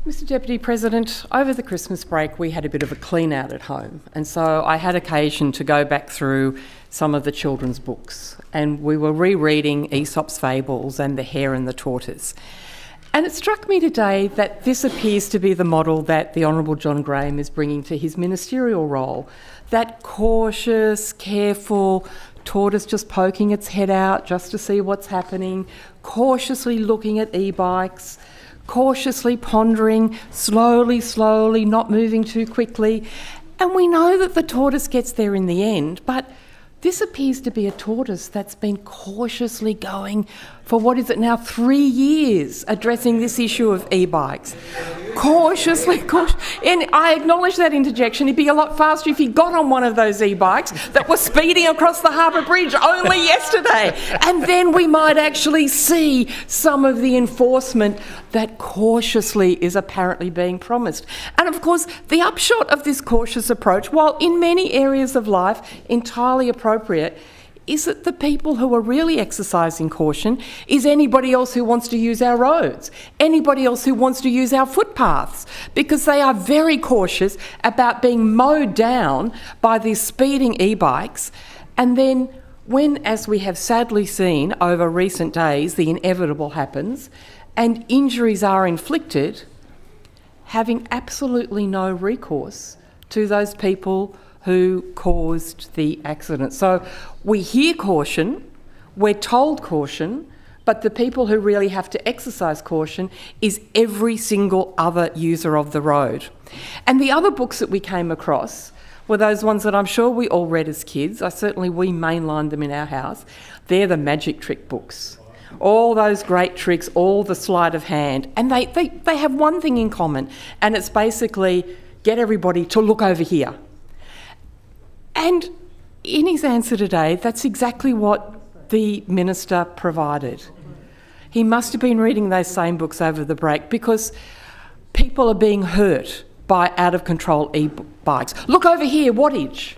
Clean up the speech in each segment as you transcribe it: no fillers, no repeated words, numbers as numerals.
Mr Deputy President, over the Christmas break we had a bit of a clean out at home, and so I had occasion to go back through some of the children's books, and we were rereading Aesop's Fables and The Hare and the Tortoise. And it struck me today that this appears to be the model that the Honourable John Graham is bringing to his ministerial role. That cautious, careful tortoise just poking its head out just to see what's happening, cautiously looking at e-bikes, cautiously pondering, slowly, not moving too quickly. And we know that the tortoise gets there in the end, but this appears to be a tortoise that's been cautiously going for, 3 years, addressing this issue of e-bikes. Cautiously. And I acknowledge that interjection. It'd be a lot faster if he got on one of those e-bikes that were speeding across the Harbour Bridge only yesterday. And then we might actually see some of the enforcement that cautiously is apparently being promised. And of course, the upshot of this cautious approach, while in many areas of life entirely appropriate, is that the people who are really exercising caution is anybody else who wants to use our roads, anybody else who wants to use our footpaths, because they are very cautious about being mowed down by these speeding e-bikes. And then when, as we have sadly seen over recent days, the inevitable happens and injuries are inflicted, having absolutely no recourse to those people who caused the accident. So we hear caution, we're told caution, but the people who really have to exercise caution is every single other user of the road. And the other books that we came across were those ones that I'm sure we all read as kids. We mainlined them in our house. They're the magic trick books. All those great tricks, all the sleight of hand. And they have one thing in common, and it's basically get everybody to look over here. And in his answer today, that's exactly what the Minister provided. He must have been reading those same books over the break, because people are being hurt by out-of-control e-bikes. Look over here, wattage.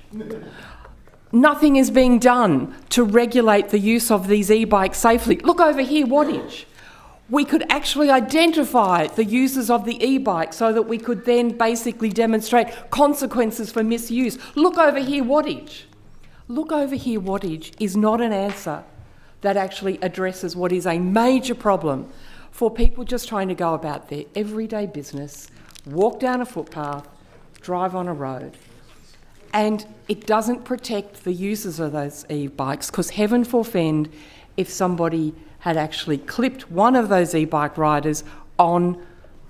Nothing is being done to regulate the use of these e-bikes safely. Look over here, wattage. We could actually identify the users of the e-bike so that we could then basically demonstrate consequences for misuse. Look over here, wattage. Look over here, wattage is not an answer that actually addresses what is a major problem for people just trying to go about their everyday business, walk down a footpath, drive on a road. And it doesn't protect the users of those e-bikes, because heaven forfend if somebody had actually clipped one of those e-bike riders on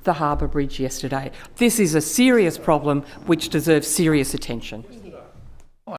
the Harbour Bridge yesterday. This is a serious problem which deserves serious attention.